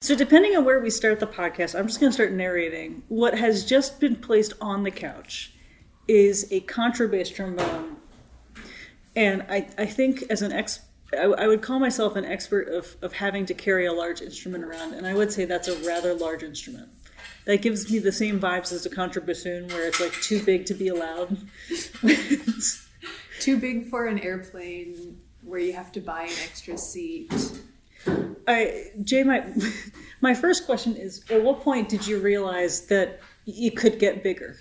So depending on where we start the podcast, I'm just going to start narrating. What has just been placed on the couch is a contrabass trombone. And I think as an I would call myself an expert of having to carry a large instrument around. And I would say that's a rather large instrument. That gives me the same vibes as a contrabassoon, where it's like too big to be allowed. Too big for an airplane where you have to buy an extra seat. Jay, my first question is, at what point did you realize that it could get bigger?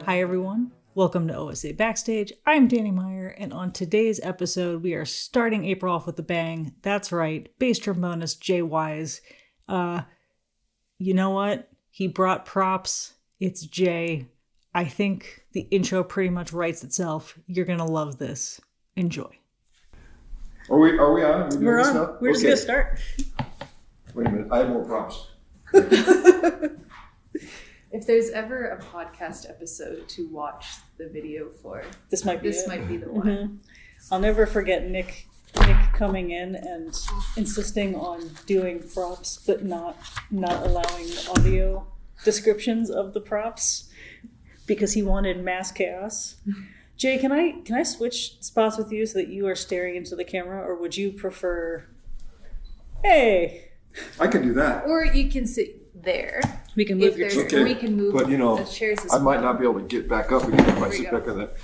Hi, everyone. Welcome to OSA Backstage. I'm Dani Meyer, and on today's episode, we are starting April off with a bang. That's right, bass trombonist Jay Wise. You know what? He brought props. It's Jay. I think the intro pretty much writes itself. You're going to love this. Enjoy. Are we on? We're on. Now? We're just going to start. Wait a minute. I have more props. If there's ever a podcast episode to watch the video for, This might be the one. Mm-hmm. I'll never forget Nick coming in and insisting on doing props, but not allowing audio descriptions of the props because he wanted mass chaos. Jay, can I switch spots with you so that you are staring into the camera, or would you prefer? Hey, I can do that. Or you can sit there. we can move your chair. Okay. We can move But the chairs as I might well. not be able to get back up again if I There sit you go. back on that.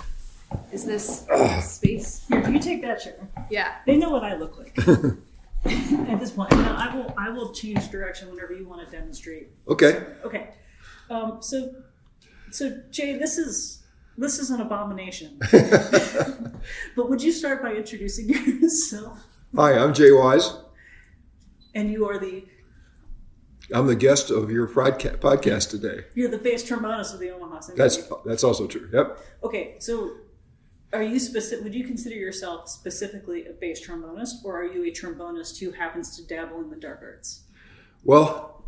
Is this space? Here, you take that chair. Yeah. They know what I look like. At this point, now I will change direction whenever you want to demonstrate. Okay. Okay. So Jay, this is an abomination. But would you start by introducing yourself? Hi, I'm Jay Wise. And you are I'm the guest of your podcast today. you're the bass trombonist of the Omaha Symphony. That's also true. Yep. Okay. So, are you would you consider yourself specifically a bass trombonist, or are you a trombonist who happens to dabble in the dark arts? Well,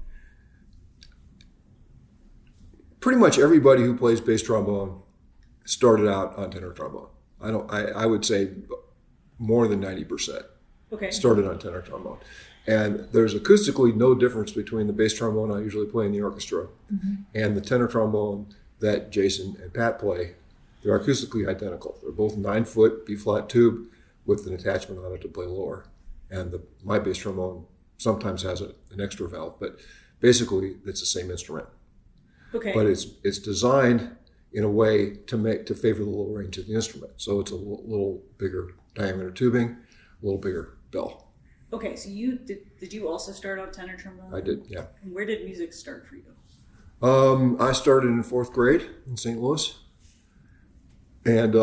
pretty much everybody who plays bass trombone started out on tenor trombone. I would say more than 90% Okay. started on tenor trombone. And there's acoustically no difference between the bass trombone I usually play in the orchestra and the tenor trombone that Jason and Pat play. They're acoustically identical. They're both 9-foot B-flat tube with an attachment on it to play lower. And my bass trombone sometimes has an extra valve, but basically it's the same instrument. Okay. But it's designed in a way to favor the low range of the instrument. So it's a little bigger diameter tubing, a little bigger bell. Okay. So did you also start on tenor trombone? I did, yeah. And where did music start for you? I started in 4th grade in St. Louis. And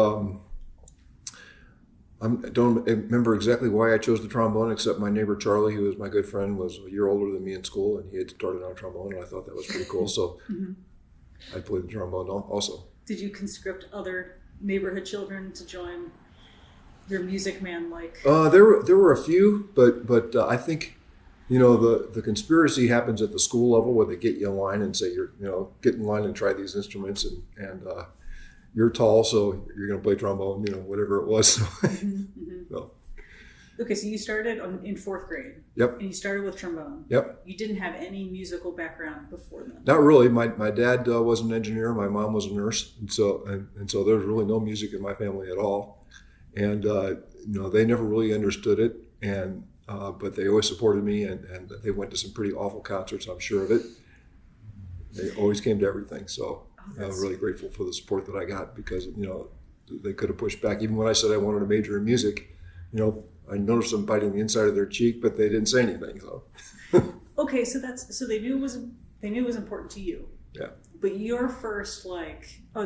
I don't remember exactly why I chose the trombone, except my neighbor Charlie, who was my good friend, was a year older than me in school, and he had started on trombone, and I thought that was pretty cool. So I played the trombone also. Did you conscript other neighborhood children to join your Music Man like? There were a few, but I think, the conspiracy happens at the school level where they get you in line and say, get in line and try these instruments, and you're tall, so you're going to play trombone, whatever it was. So. Okay, so you started in 4th grade. Yep. And you started with trombone. Yep. You didn't have any musical background before then. Not really. My dad was an engineer. My mom was a nurse, and so there was really no music in my family at all. And they never really understood it, and but they always supported me, and they went to some pretty awful concerts. I'm sure of it. They always came to everything. So I'm really grateful for the support that I got, because they could have pushed back. Even when I said I wanted to major in music, I noticed them biting the inside of their cheek, but they didn't say anything. So. Okay, so they knew it was important to you. Yeah. But your first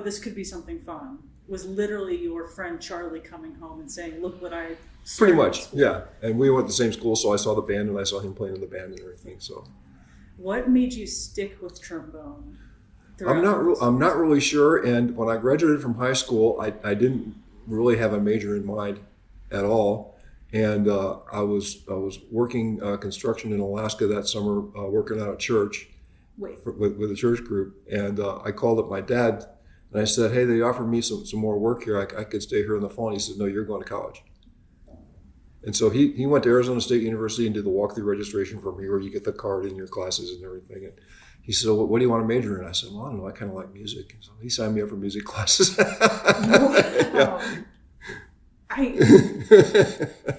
this could be something fun was literally your friend Charlie coming home and saying, "Look what I." Pretty much, yeah. And we went to the same school, so I saw the band and I saw him playing in the band and everything. So. What made you stick with trombone? I'm not really sure. And when I graduated from high school, I didn't really have a major in mind at all. And I was working construction in Alaska that summer, working at a church with a church group. And I called up my dad And I said, hey, they offered me some more work here. I could stay here in the fall. And he said, no, you're going to college. And so he went to Arizona State University and did the walkthrough registration for me, where you get the card in your classes and everything. And he said, well, what do you want to major in? I said, well, I don't know. I kind of like music. And so he signed me up for music classes. Wow.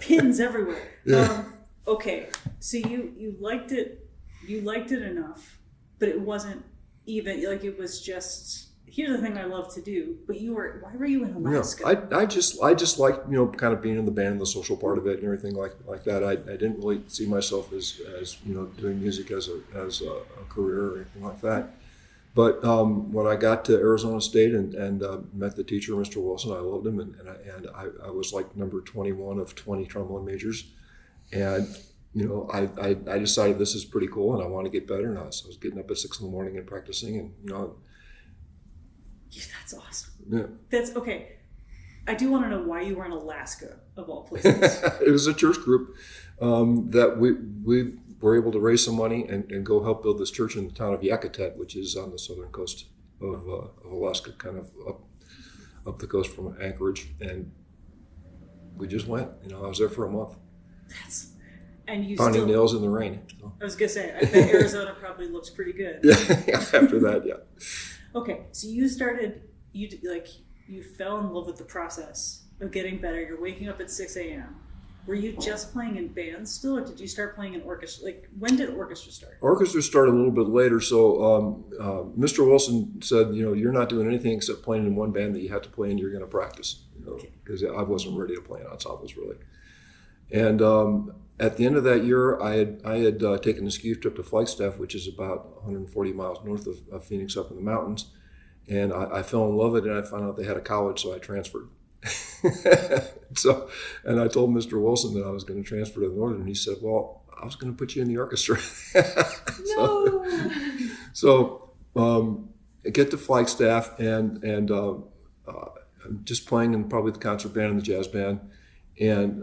Pins everywhere. Yeah. Okay, so you liked it enough, but it wasn't even like it was just. Here's the thing I love to do, but why were you in Alaska? I just liked, kind of being in the band and the social part of it and everything like that. I didn't really see myself as doing music as a career or anything like that. But when I got to Arizona State and met the teacher, Mr. Wilson, I loved him, and I was like number 21 of 20 trombone majors, and I decided this is pretty cool and I want to get better. And I was getting up at 6 a.m. and practicing, and That's awesome. Yeah. That's okay. I do want to know why you were in Alaska, of all places. It was a church group that we were able to raise some money and go help build this church in the town of Yakutat, which is on the southern coast of Alaska, kind of up the coast from Anchorage. And we just went. I was there for a month. And you pounding nails in the rain. So. I was gonna say, I bet Arizona probably looks pretty good. Yeah. After that, yeah. Okay, so you fell in love with the process of getting better. You're waking up at 6 a.m. Were you just playing in bands still, or did you start playing in orchestra? Like, when did orchestra start? Orchestra started a little bit later. So Mr. Wilson said, you're not doing anything except playing in one band that you have to play in. You're going to practice, because I wasn't ready to play in ensembles really. And at the end of that year, I had taken a ski trip to Flagstaff, which is about 140 miles north of Phoenix, up in the mountains. And I fell in love with it, and I found out they had a college, so I transferred. And I told Mr. Wilson that I was going to transfer to the Northern, and he said, well, I was going to put you in the orchestra. So I get to Flagstaff, and I'm just playing in probably the concert band and the jazz band, and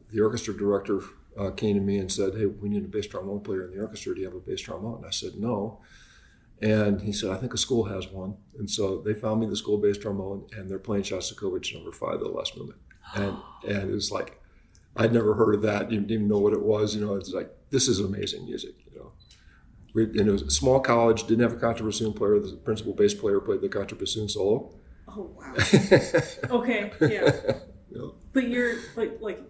the orchestra director came to me and said, hey, we need a bass trombone player in the orchestra. Do you have a bass trombone? And I said, no. And he said, I think a school has one. And so they found me the school bass trombone, and they're playing Shostakovich No. 5, the last movement. And it was like, I'd never heard of that. Didn't even know what it was. It's like, this is amazing music. And it was a small college, didn't have a contrabassoon player. The principal bass player played the contrabassoon solo. Oh, wow. Okay, yeah.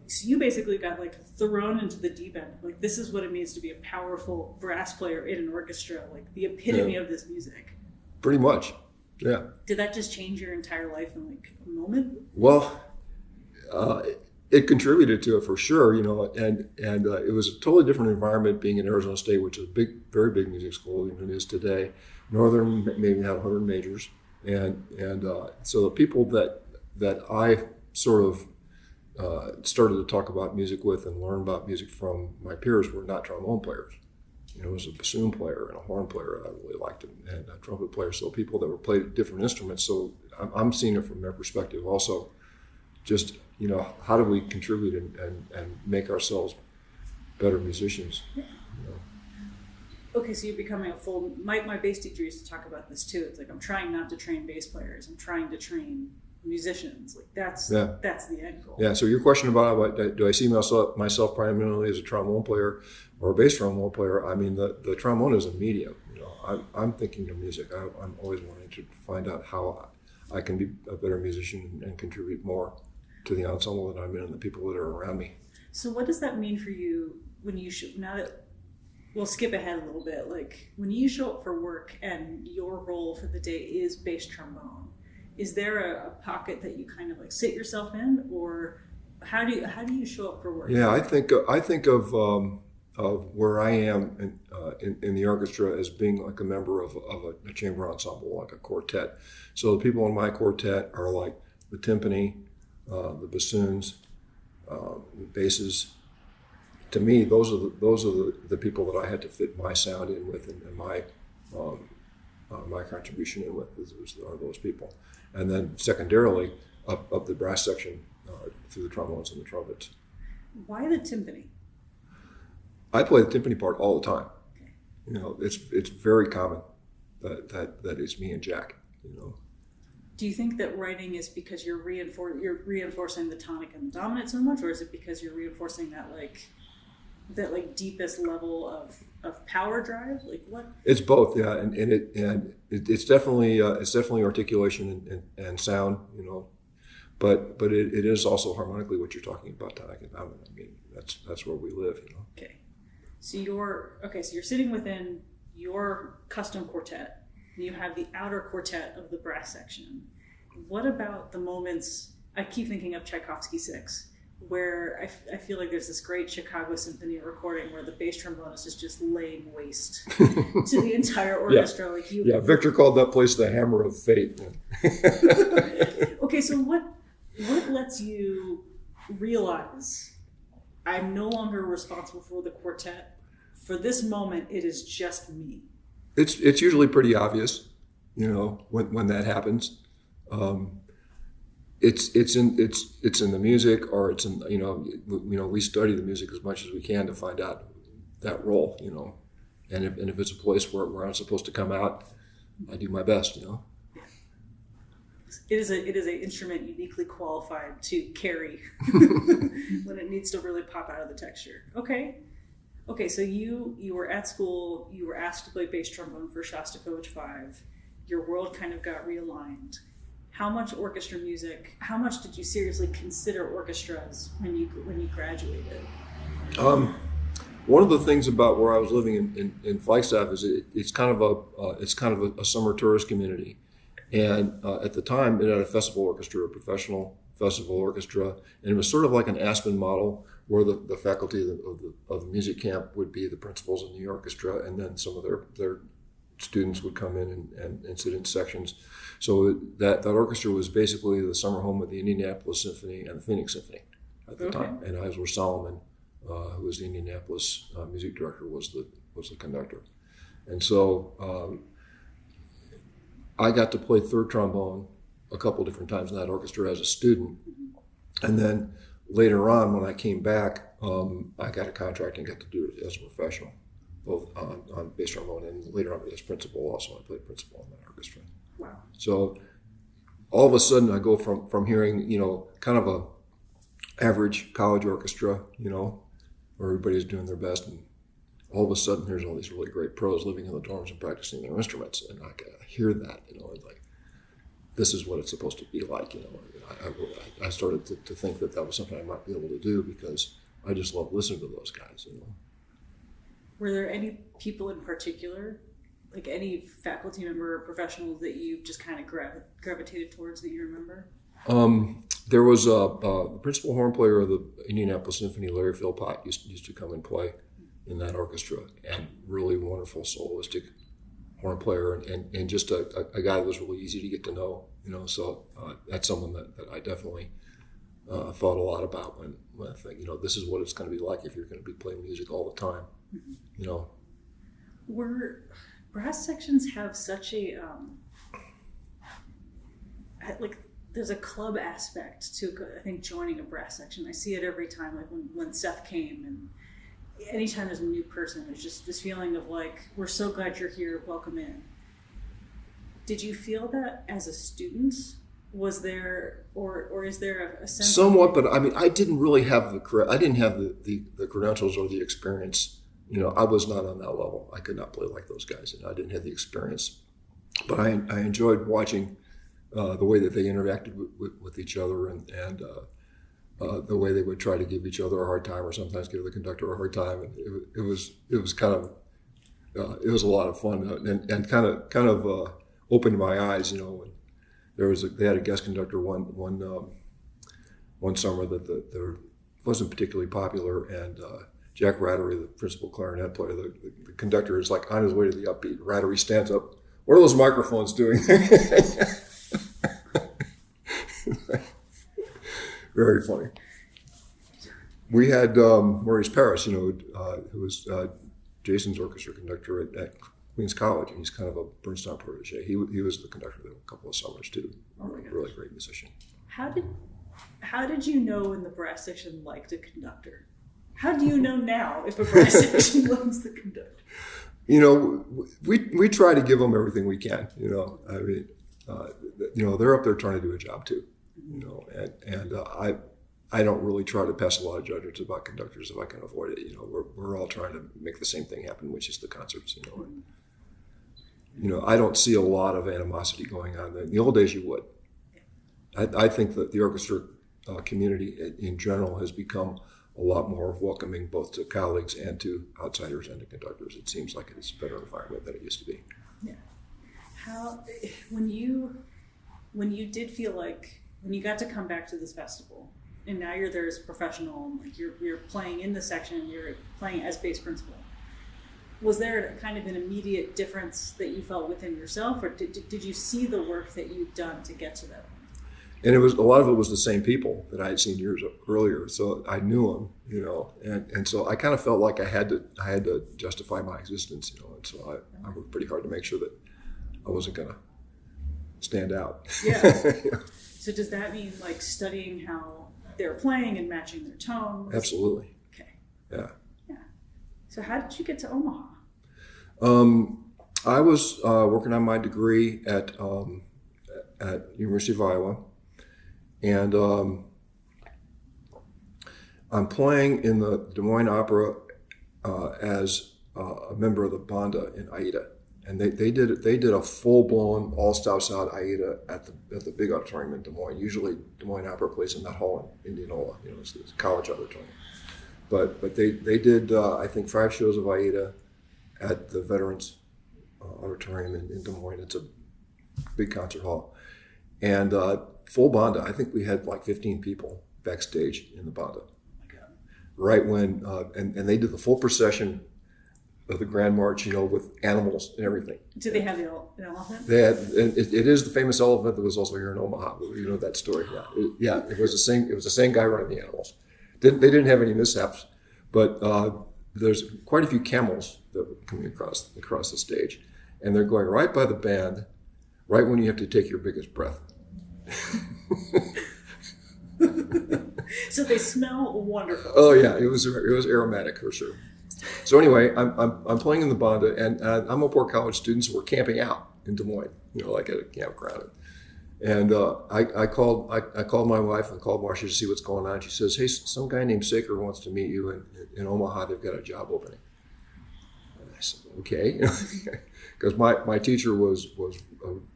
So you basically got thrown into the deep end. Like, this is what it means to be a powerful brass player in an orchestra, like the epitome of this music. Pretty much, yeah. Did that just change your entire life in a moment? Well, it contributed to it for sure, and it was a totally different environment being in Arizona State, which is a very big music school, even it is today. Northern maybe had 100 majors, and so the people that I sort of started to talk about music with and learn about music from my peers were not trombone players. It was a bassoon player and a horn player I really liked, and a trumpet player. So people that were played different instruments. So I'm seeing it from their perspective also. Just, how do we contribute and make ourselves better musicians? Okay, so you're becoming my bass teacher used to talk about this too. It's like, I'm trying not to train bass players. I'm trying to train musicians. Like, that's the end goal. Yeah, so your question about do I see myself primarily as a trombone player or a bass trombone player? I mean, the trombone is a medium. I'm thinking of music. I'm always wanting to find out how I can be a better musician and contribute more to the ensemble that I'm in and the people that are around me. So what does that mean for you when you we'll skip ahead a little bit. Like, when you show up for work and your role for the day is bass trombone, is there a pocket that you kind of sit yourself in, or how do you show up for work? Yeah, I think of where I am in the orchestra as being like a member of a chamber ensemble, like a quartet. So the people in my quartet are like the timpani, the bassoons, the basses. To me, those are the people that I had to fit my sound in with and my contribution in with are those people. And then secondarily, up the brass section through the trombones and the trumpets. Why the timpani? I play the timpani part all the time. Okay. It's very common that it's me and Jack. Do you think that writing is because you're reinforcing the tonic and the dominant so much, or is it because you're reinforcing that deepest level of power drive? Like what? It's both, yeah, and it's definitely articulation and sound, you know, but it is also harmonically what you're talking about, tonic and dominant. I mean, that's where we live, you know. Okay, so you're sitting within your custom quartet. You have the outer quartet of the brass section. What about the moments? I keep thinking of Tchaikovsky 6, where I feel like there's this great Chicago Symphony recording where the bass trombonist is just laying waste to the entire orchestra. Victor called that place the hammer of fate. Okay, so what lets you realize I'm no longer responsible for the quartet? For this moment, it is just me. It's usually pretty obvious, you know, when that happens. It's in the music, or it's in, you know, we study the music as much as we can to find out that role, you know, and if it's a place where I'm supposed to come out, I do my best, you know. It is a instrument uniquely qualified to carry when it needs to really pop out of the texture. Okay, so you were at school, you were asked to play bass trombone for Shostakovich 5. Your world kind of got realigned. How much orchestra music, how much did you seriously consider orchestras when you graduated? One of the things about where I was living in Flagstaff is it's kind of a summer tourist community. And at the time, it had a festival orchestra, a professional festival orchestra, and it was sort of like an Aspen model, where the faculty of the music camp would be the principals in the orchestra, and then some of their students would come in and sit in sections. So that orchestra was basically the summer home of the Indianapolis Symphony and the Phoenix Symphony at the time. And Eisler Solomon, who was the Indianapolis music director, was the conductor. And so I got to play third trombone a couple different times in that orchestra as a student. And then later on, when I came back, I got a contract and got to do it as a professional, both on bass trombone and later on as principal. Also, I played principal in that orchestra. Wow. So all of a sudden, I go from hearing, you know, kind of a average college orchestra, you know, where everybody's doing their best, and all of a sudden, here's all these really great pros living in the dorms and practicing their instruments, and I hear that, you know, and like, this is what it's supposed to be like, you know. I started to think that was something I might be able to do, because I just love listening to those guys, you know. Were there any people in particular, like any faculty member or professionals, that you just kind of gravitated towards that you remember? There was the principal horn player of the Indianapolis Symphony, Larry Philpott, used to come and play in that orchestra, and really wonderful soloistic horn player, and just a guy that was really easy to get to know, you know. So that's someone that I definitely thought a lot about when I think, you know, this is what it's going to be like if you're going to be playing music all the time, you know. Brass sections have such a there's a club aspect to, I think, joining a brass section. I see it every time, like when Seth came, and anytime there's a new person, there's just this feeling of like, we're so glad you're here, welcome in. Did you feel that as a student? Was there, or is there a sense? Somewhat, but I mean, I didn't really have the credentials or the experience. You know, I was not on that level. I could not play like those guys, and I didn't have the experience. But I enjoyed watching the way that they interacted with each other, and the way they would try to give each other a hard time, or sometimes give the conductor a hard time. And it was kind of it was a lot of fun, and kind of opened my eyes. You know, when they had a guest conductor one summer that wasn't particularly popular, and Jack Rattery, the principal clarinet player, the conductor, is like on his way to the upbeat. Rattery stands up. What are those microphones doing? Very funny. We had Maurice Parris, you know, who was Jason's orchestra conductor at Queens College, and he's kind of a Bernstein protege. He was the conductor there a couple of summers too. Really great musician. How did you know when the brass section liked a conductor? How do you know now if a brass section loves the conductor? You know, we try to give them everything we can. You know, I mean, they're up there trying to do a job too, I don't really try to pass a lot of judgments about conductors if I can avoid it. We're all trying to make the same thing happen, which is the concerts. I don't see a lot of animosity going on. In the old days, you would. I think that the orchestra community in general has become a lot more welcoming both to colleagues and to outsiders and to conductors. It seems like it's a better environment than it used to be. Yeah. How, when you did feel like, when you got to come back to this festival, and now you're there as a professional, like you're playing in the section, you're playing as bass principal, was there kind of an immediate difference that you felt within yourself, or did you see the work that you'd done to get to that point? And a lot of it was the same people that I had seen years earlier, so I knew them, and so I kind of felt like I had to justify my existence, and so I worked pretty hard to make sure that I wasn't going to stand out. Yeah. So does that mean like studying how they're playing and matching their tones? Absolutely. Okay. Yeah. So how did you get to Omaha? I was working on my degree at University of Iowa, and I'm playing in the Des Moines Opera as a member of the banda in Aida, and they did a full blown all stops out Aida at the big auditorium in Des Moines. Usually Des Moines Opera plays in that hall in Indianola, it's the college auditorium. But they did I think 5 shows of Aida at the Veterans Auditorium in Des Moines. It's a big concert hall, and full banda. I think we had like 15 people backstage in the banda. Oh my God! Right when and they did the full procession of the Grand March, with animals and everything. Did they have an elephant? They had, and it is the famous elephant that was also here in Omaha. You know that story? Yeah. It was the same guy running the animals. They didn't have any mishaps, but there's quite a few camels that were coming across the stage, and they're going right by the band, right when you have to take your biggest breath. So they smell wonderful. Oh yeah, it was aromatic for sure. So anyway, I'm playing in the banda, and I'm a poor college student, so we're camping out in Des Moines, like at a campground. And I called my wife and called Marcia to see what's going on. She says, "Hey, some guy named Saker wants to meet you in Omaha. They've got a job opening." And I said, "Okay," because my teacher was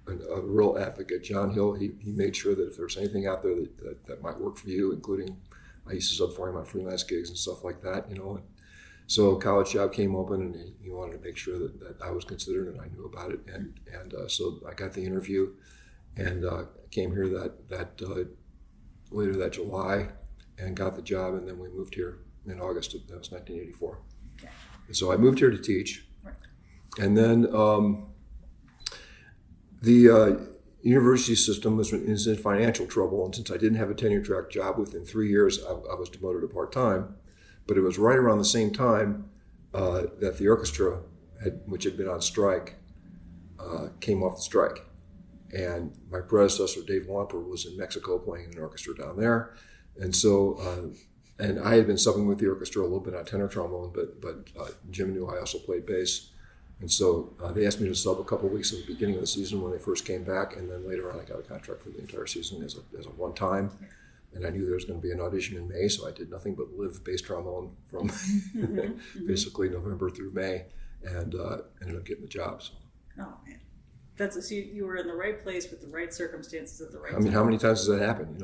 a real advocate, John Hill. He made sure that if there was anything out there that might work for you, including I used to sub for him on freelance gigs and stuff like that, And so a college job came open, and he wanted to make sure that I was considered and I knew about it, and so I got the interview. And came here that later that July, and got the job, and then we moved here in August. That was 1984. Okay. And so I moved here to teach, right. And then the university system is in financial trouble, and since I didn't have a tenure track job, within 3 years I was demoted to part time. But it was right around the same time that the orchestra, which had been on strike, came off the strike. And my predecessor, Dave Wamper, was in Mexico playing in an orchestra down there. And so, and I had been subbing with the orchestra a little bit on tenor trombone, but Jim knew I also played bass. And so they asked me to sub a couple of weeks at the beginning of the season when they first came back. And then later on, I got a contract for the entire season as a one-time. And I knew there was going to be an audition in May, so I did nothing but live bass trombone from basically November through May, and ended up getting the job. So. Oh, man. So you were in the right place with the right circumstances at the right time. I mean, how many times does that happen?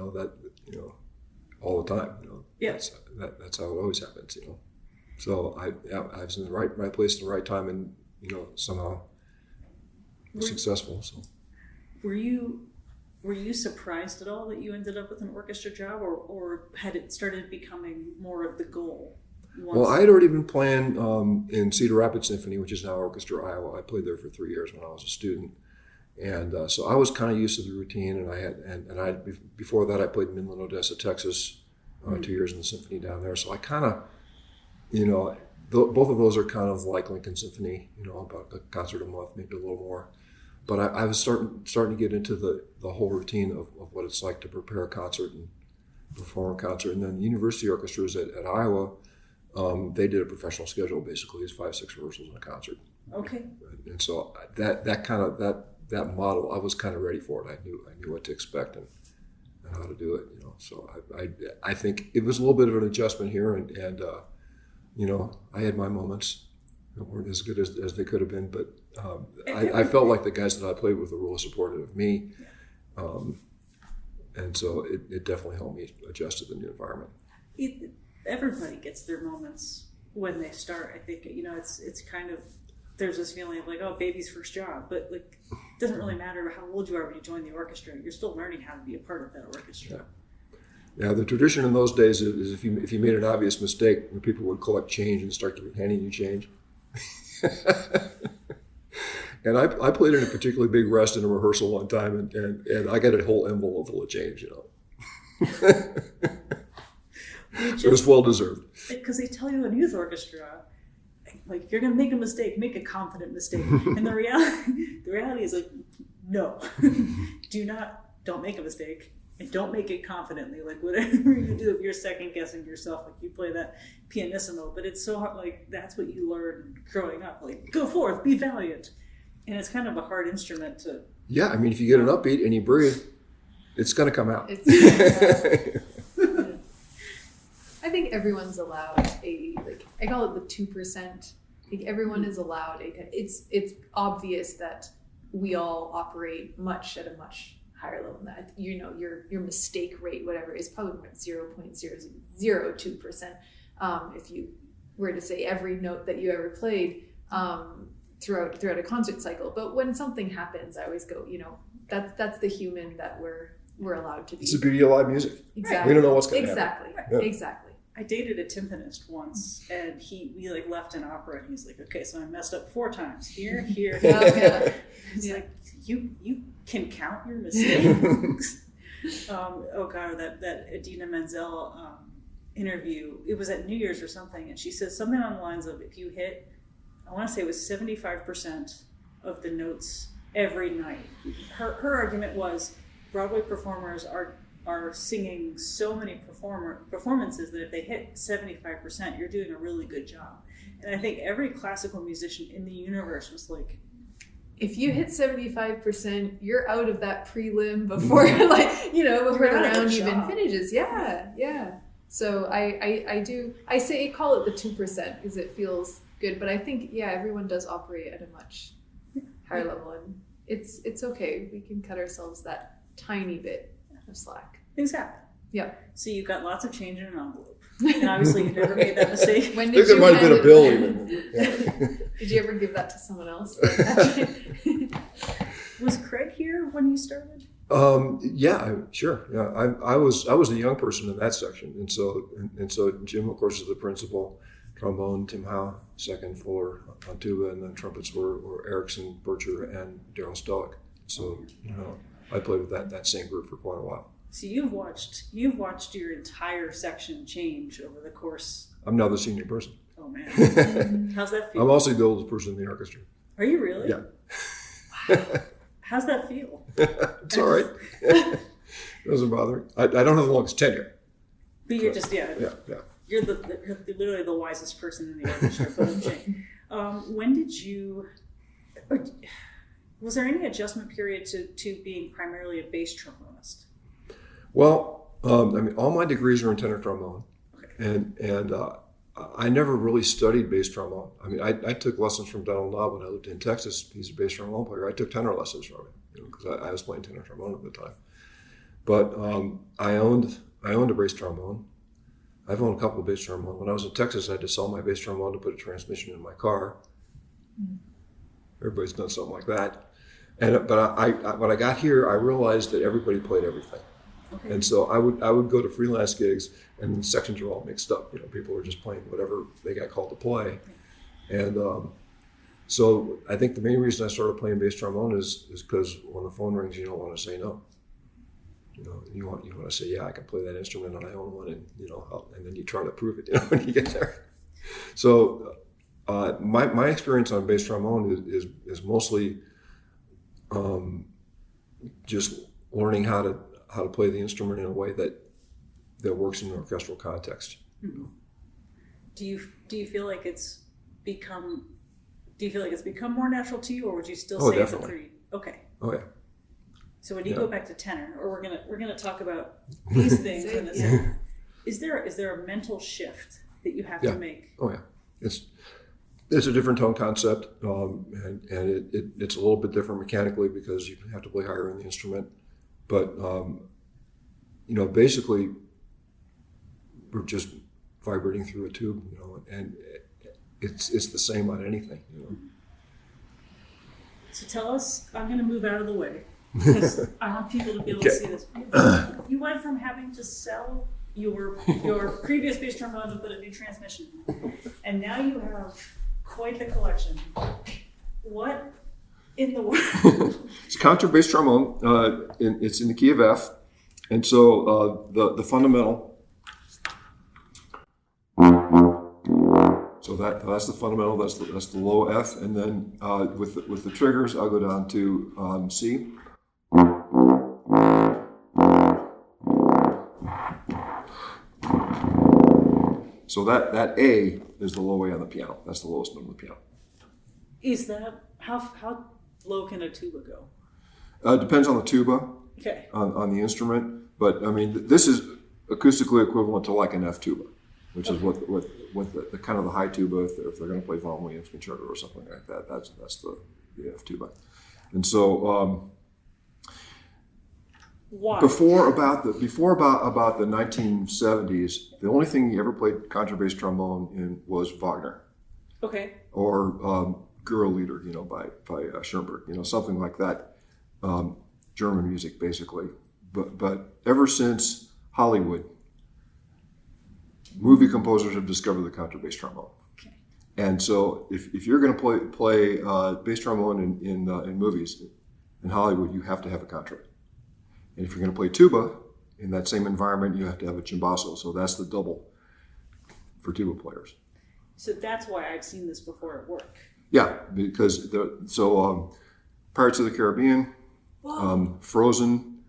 All the time. Yeah. That's how it always happens. So I was in the right place at the right time, and somehow was successful. So. Were you surprised at all that you ended up with an orchestra job, or had it started becoming more of the goal? Well, I had already been playing in Cedar Rapids Symphony, which is now Orchestra Iowa. I played there for 3 years when I was a student, and so I was kind of used to the routine. And I before that I played in Midland, Odessa, Texas, 2 years in the symphony down there. So I kind of, both of those are kind of like Lincoln Symphony, about a concert a month, maybe a little more. But I was starting to get into the whole routine of what it's like to prepare a concert and perform a concert. And then the university orchestras at Iowa. They did a professional schedule, basically. It's 5-6 rehearsals and a concert. Okay. And so that that model, I was kind of ready for it. I knew what to expect and how to do it. So I think it was a little bit of an adjustment here, and I had my moments that weren't as good as they could have been, but I felt like the guys that I played with were really supportive of me, and so it definitely helped me adjust to the new environment. Everybody gets their moments when they start. I think it's kind of, there's this feeling of like, oh, baby's first job, but like it doesn't really matter how old you are when you join the orchestra. You're still learning how to be a part of that orchestra. Yeah, the tradition in those days is if you made an obvious mistake, people would collect change and start handing you change. And I played in a particularly big rest in a rehearsal one time, and I got a whole envelope full of change. It was well deserved. Because they tell you in youth orchestra, like, if you're going to make a mistake, make a confident mistake. And the reality is like, no, don't make a mistake. And don't make it confidently. Like, whatever you do, if you're second guessing yourself, like you play that pianissimo, but it's so hard, like that's what you learn growing up. Like, go forth, be valiant. And it's kind of a hard instrument to. Yeah, I mean, if you get an upbeat and you breathe, it's going to come out. I think everyone's allowed I call it the 2%. Like everyone is allowed it's obvious that we all operate at a much higher level than that. Your mistake rate, whatever, is probably 0.002%. If you were to say every note that you ever played throughout a concert cycle. But when something happens, I always go, that's the human that we're allowed to be. It's the beauty of live music. Exactly. We don't know what's going to happen. Yeah. Exactly. I dated a timpanist once, and we like left an opera, and he's like, okay, so I messed up 4 times. Here. He's like, you can count your mistakes. That Idina Menzel interview, it was at New Year's or something, and she said something on the lines of, if you hit, I want to say it was 75% of the notes every night. Her argument was Broadway performers are singing so many performances that if they hit 75%, you're doing a really good job. And I think every classical musician in the universe was like, if you hit 75%, you're out of that prelim before before the round even finishes. Yeah. So I call it the 2% because it feels good. But I think, everyone does operate at a much higher level, and it's okay. We can cut ourselves that tiny bit of slack. Things happen. Yeah. So you've got lots of change in an envelope. And obviously you never made that mistake. When I think there might have been a bill even. Did you ever give that to someone else? Was Craig here when you started? Yeah, sure. Yeah, I was the young person in that section, and so Jim, of course, is the principal. Trombone, Tim Howe, second, Fuller on tuba, and then trumpets were Erickson, Bircher, and Darryl Stoic. So I played with that same group for quite a while. So you've watched your entire section change over the course. I'm now the senior person. Oh man, how's that feel? I'm also the oldest person in the orchestra. Are you really? Yeah. Wow. How's that feel? It's all right. It doesn't bother me. I don't have the longest tenure. But you're just Yeah. You're literally the wisest person in the orchestra. When did you? Was there any adjustment period to being primarily a bass trombonist? Well, all my degrees are in tenor trombone, and I never really studied bass trombone. I took lessons from Donald Knobb when I lived in Texas. He's a bass trombone player. I took tenor lessons from him because I was playing tenor trombone at the time. But I owned a bass trombone. I've owned a couple of bass trombones. When I was in Texas, I had to sell my bass trombone to put a transmission in my car. Everybody's done something like that. But when I got here, I realized that everybody played everything. Okay. And so I would go to freelance gigs, and the sections are all mixed up. People are just playing whatever they got called to play. And so I think the main reason I started playing bass trombone is because when the phone rings, you don't want to say no. You want to say, yeah, I can play that instrument and I own one, and and then you try to prove it when you get there. So my experience on bass trombone is mostly just learning how to play the instrument in a way that works in an orchestral context. Mm-hmm. Do you feel like it's become more natural to you, or would you still say definitely. it's a pretty okay? Oh yeah. So when you go back to tenor, or we're gonna talk about these things in a second. Is there a mental shift that you have to make? Oh yeah. It's a different tone concept, and it's a little bit different mechanically because you have to play higher in the instrument. But basically, we're just vibrating through a tube, and it's the same on anything, So tell us. I'm going to move out of the way because I want people to be able to see this. You went from having to sell your previous bass trombone to put a new transmission, and now you have quite the collection. What in the world? It's a contrabass trombone. It's in the key of F, and so the fundamental. So that's the fundamental. That's the low F, and then with the triggers, I'll go down to C. So that A is the low A on the piano. That's the lowest note on the piano. Is that how low can a tuba go? It depends on the tuba, Okay. on the instrument, but I mean this is acoustically equivalent to like an F tuba, which is what the kind of the high tuba if they're going to play Vaughan Williams concerto or something like that. That's the F tuba, and so. Why? Before about the 1970s, the only thing you ever played contrabass trombone in was Wagner, Okay. or Girl Leader, by Schoenberg, something like that, German music basically. But ever since Hollywood, movie composers have discovered the contrabass trombone. Okay. And so if you're going to play bass trombone in movies in Hollywood, you have to have a contra. And if you're going to play tuba in that same environment, you have to have a chimbasso. So that's the double for tuba players. So that's why I've seen this before at work. Yeah, because Pirates of the Caribbean, Frozen.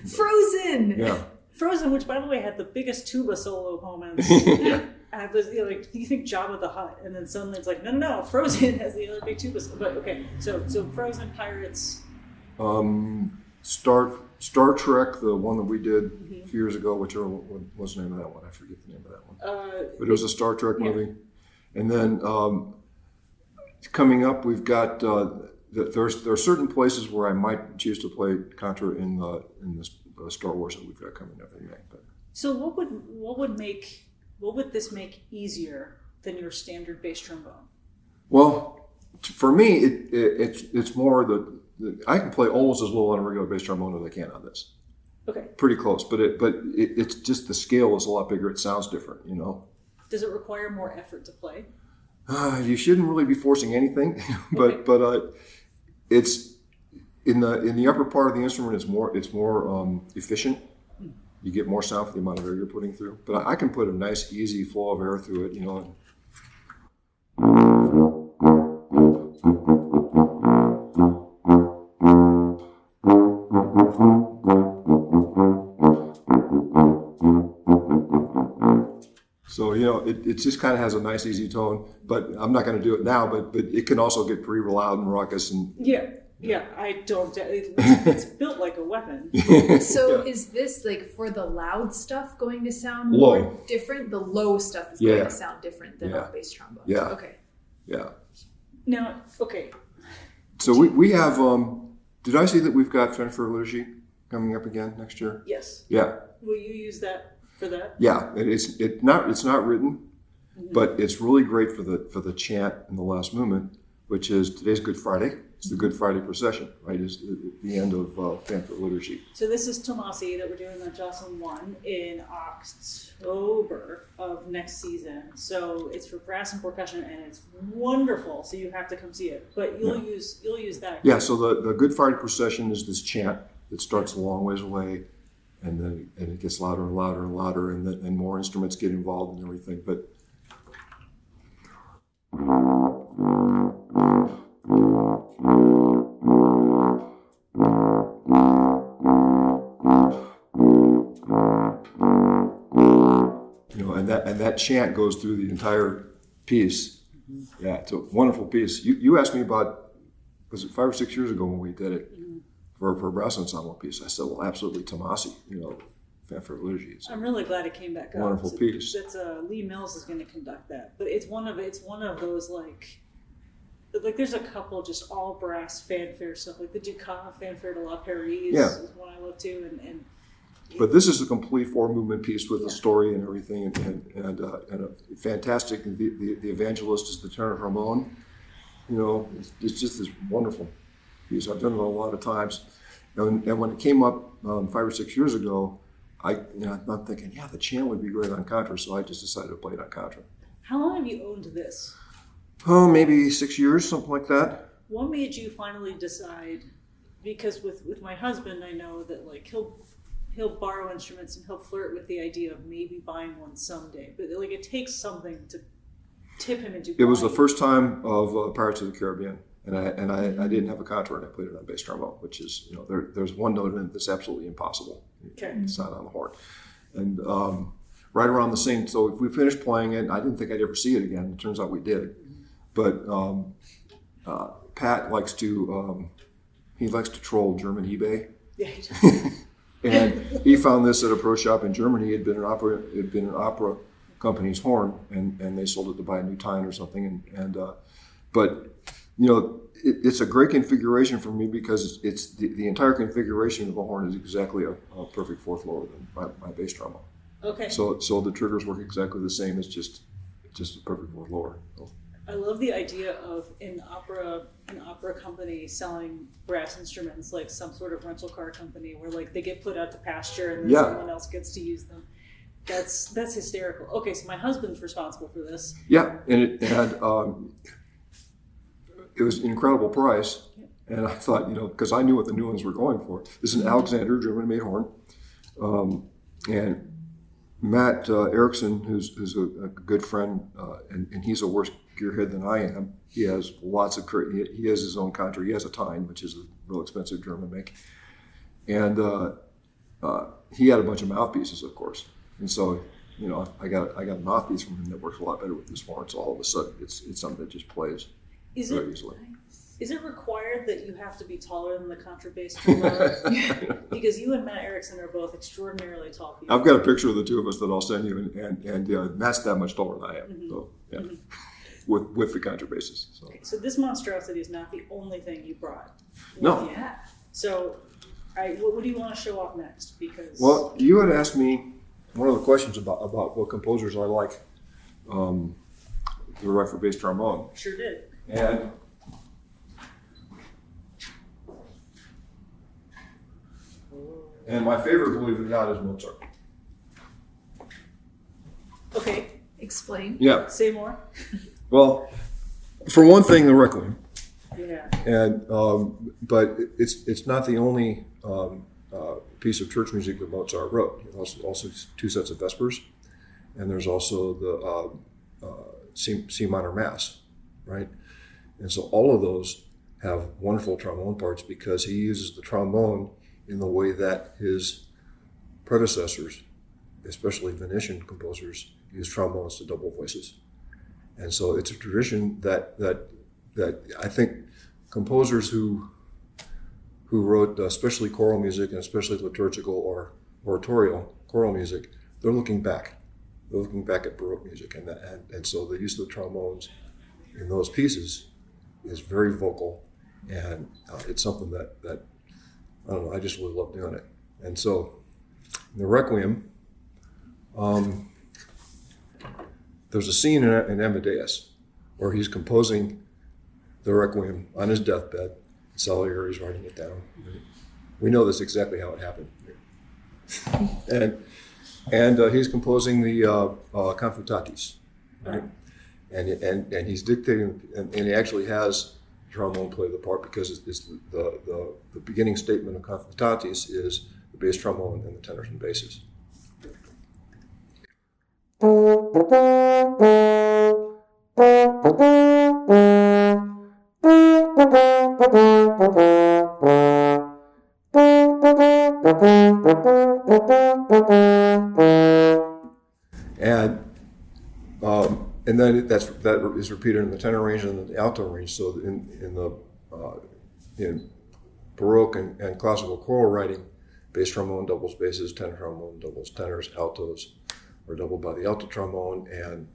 Frozen. Yeah. Frozen, which by the way had the biggest tuba solo moments. Yeah. And you think Jabba the Hutt, and then suddenly it's like, no, Frozen has the other big tuba. But okay, so Frozen, Pirates. Star Trek, the one that we did a few years ago, what was the name of that one? I forget the name of that one. But it was a Star Trek movie. And then coming up, we've got there are certain places where I might choose to play contra in the Star Wars that we've got coming up in May. But. So what would this make easier than your standard bass trombone? Well, for me, it's more I can play almost as well on a regular bass trombone as I can on this. Okay. Pretty close, but it's just the scale is a lot bigger. It sounds different, Does it require more effort to play? You shouldn't really be forcing anything, but it's in the upper part of the instrument. It's more efficient. You get more sound for the amount of air you're putting through. But I can put a nice, easy flow of air through it, So, it just kind of has a nice, easy tone, but I'm not going to do it now, but it can also get pretty loud and raucous. And Yeah, I don't. It's built like a weapon. So is this for the loud stuff going to sound low. More different? The low stuff is going to sound different than a bass trombone. Yeah. Okay. Yeah. Now, okay. So we have, did I see that we've got Fanfare Liturgy coming up again next year? Yes. Yeah. Will you use that for that? Yeah, it's not written, but it's really great for the chant in the last movement, which is today's Good Friday. It's the Good Friday procession, right? Is the end of Fanfare Liturgy. So this is Tomasi that we're doing on Jocelyn 1 in October of next season. So it's for brass and percussion, and it's wonderful. So you have to come see it. But you'll use that. Yeah. So the Good Friday procession is this chant that starts a long ways away. And then it gets louder and louder and louder, and more instruments get involved and everything. But and that chant goes through the entire piece. Yeah, it's a wonderful piece. You asked me about, was it 5 or 6 years ago when we did it? for a brass ensemble piece. I said, well, absolutely, Tomasi, Fanfare Liturgy. It's I'm really glad it came back up. wonderful piece. It's Lee Mills is going to conduct that, but it's one of those like there's a couple just all brass fanfare stuff, like the Ducat Fanfare de la Paris is one I love too, and but this is a complete 4-movement piece with a story and everything, and a fantastic. The evangelist is the tenor trombone. It's just this wonderful piece. I've done it a lot of times, and when it came up 5 or 6 years ago, I'm thinking, the chant would be great on contra, so I just decided to play it on contra. How long have you owned this? Oh, maybe 6 years, something like that. What made you finally decide? Because with my husband, I know that like he'll borrow instruments and he'll flirt with the idea of maybe buying one someday, but like it takes something to tip him into. It was the first time of Pirates of the Caribbean, and I didn't have a contra, and I played it on bass trombone, which is there's one note in it that's absolutely impossible. Okay. It's not on the horn, and right around the same. So if we finished playing it, I didn't think I'd ever see it again. It turns out we did, but Pat likes to troll German eBay. Yeah, he does. And he found this at a pro shop in Germany. It had been an opera company's horn, and they sold it to buy a new tine or something. But it's a great configuration for me because it's the entire configuration of the horn is exactly a perfect fourth lower than my bass trombone. Okay. So the triggers work exactly the same. It's just a perfect fourth lower. So. I love the idea of an opera company selling brass instruments like some sort of rental car company where like they get put out to pasture and then someone else gets to use them. That's hysterical. Okay, so my husband's responsible for this. Yeah, and it was an incredible price, and I thought because I knew what the new ones were going for. This is an Alexander German-made horn, and Matt Erickson, who's a good friend, and he's a worse gearhead than I am. He has lots of he has his own contra. He has a tine, which is a real expensive German make, and he had a bunch of mouthpieces, of course. And so I got a mouthpiece from him that works a lot better with this horn. So all of a sudden, it's something that just plays very easily. Is it required that you have to be taller than the contrabass trombone? Because you and Matt Erickson are both extraordinarily tall people. I've got a picture of the two of us that I'll send you, and Matt's that much taller than I am. Mm-hmm. So yeah, mm-hmm. with the contrabasses. So. Okay, so this monstrosity is not the only thing you brought. No. Yeah. So, what do you want to show off next? Because you had asked me one of the questions about what composers I like to write for bass trombone. Sure did. And my favorite, believe it or not, is Mozart. Okay. Explain. Yeah. Say more. Well, for one thing, the Requiem. Yeah. And but it's not the only piece of church music that Mozart wrote. He also 2 sets of Vespers, and there's also the C minor Mass, right? And so all of those have wonderful trombone parts because he uses the trombone in the way that his predecessors, especially Venetian composers, used trombones to double voices. And so it's a tradition that I think composers who wrote especially choral music and especially liturgical or oratorial choral music, they're looking back. They're looking back at Baroque music, and so the use of the trombones in those pieces is very vocal, and it's something that I don't know, I just really love doing it. And so in the Requiem, there's a scene in Amadeus where he's composing the Requiem on his deathbed. Salieri's writing it down. We know this exactly how it happened. And he's composing the Confutatis, right? And he's dictating, and he actually has trombone play the part because it's the beginning statement of Confutatis is the bass trombone and the tenors and basses. And then that is repeated in the tenor range and the alto range. So in Baroque and classical choral writing, bass trombone doubles basses, tenor trombone doubles tenors, altos are doubled by the alto trombone, and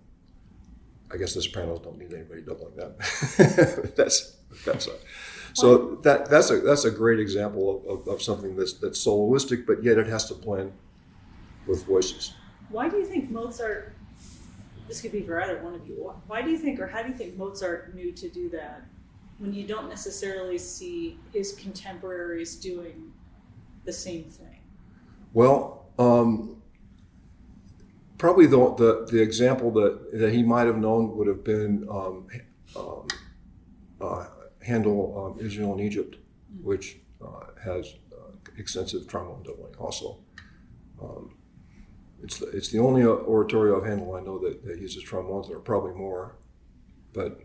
I guess the sopranos don't need anybody doubling that. That's a great example of something that's soloistic, but yet it has to blend with voices. Why do you think Mozart, this could be for either one of you, why do you think, or how do you think Mozart knew to do that when you don't necessarily see his contemporaries doing the same thing? Well, probably the example that he might have known would have been Handel, Israel in Egypt, which has extensive trombone doubling also. It's the only oratorio of Handel I know that uses trombones. There are probably more, but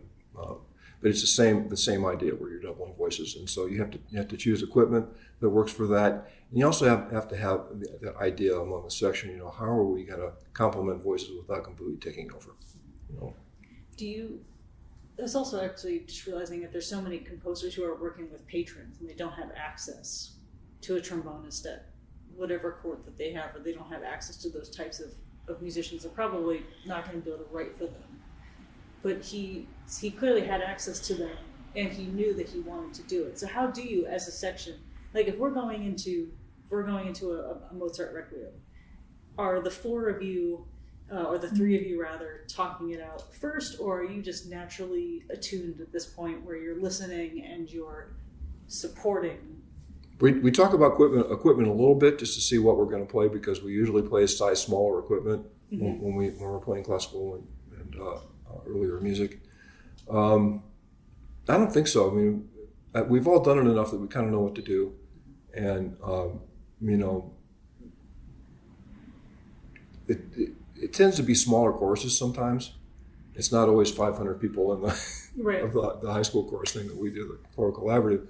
it's the same idea where you're doubling voices, and so you have to choose equipment that works for that. And you also have to have the idea among the section. How are we going to complement voices without completely taking over? That's also actually just realizing that there's so many composers who are working with patrons and they don't have access to a trombonist at whatever court that they have, or they don't have access to those types of musicians. They're probably not going to be able to write for them. But he clearly had access to them, and he knew that he wanted to do it. So how do you, as a section, like if we're going into a Mozart Requiem, are the four of you, or the three of you rather, talking it out first, or are you just naturally attuned at this point where you're listening and you're supporting? We talk about equipment a little bit just to see what we're going to play, because we usually play size smaller equipment when we're playing classical and earlier music. I don't think so. I mean, we've all done it enough that we kind of know what to do, and it tends to be smaller choruses sometimes. It's not always 500 people in the right. of the high school chorus thing that we do, the choral collaborative.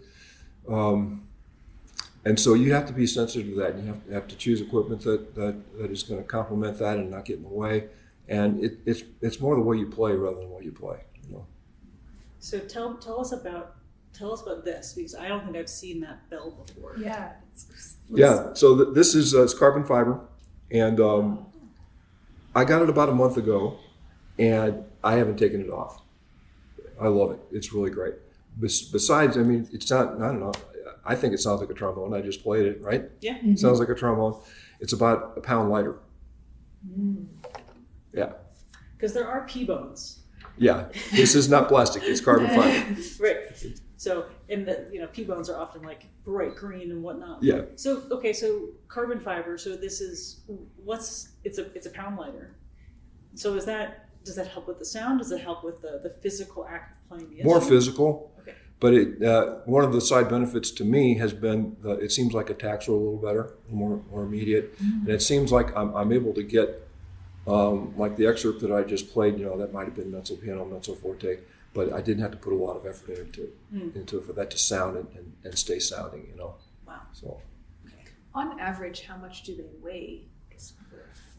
And so you have to be sensitive to that, and you have to choose equipment that is going to complement that and not get in the way. And it's more the way you play rather than what you play. So tell us about this, because I don't think I've seen that bell before. Yeah. So this is it's carbon fiber, and I got it about a month ago, and I haven't taken it off. I love it. It's really great. Besides, I mean, it's not. I don't know. I think it sounds like a trombone. I just played it, right? Yeah. It sounds like a trombone. It's about a pound lighter. Yeah. Because there are P-bones. Yeah. This is not plastic. It's carbon fiber. Right. So, and P-bones are often like bright green and whatnot. Yeah. So carbon fiber. So this is it's a pound lighter. So does that help with the sound? Does it help with the physical act of playing the instrument? More physical. Okay. But one of the side benefits to me has been it seems like attacks are a little better, more immediate, and it seems like I'm able to get like the excerpt that I just played. That might have been mezzo piano, mezzo forte, but I didn't have to put a lot of effort into it for that to sound and stay sounding. Wow. So. Okay. On average, how much do they weigh?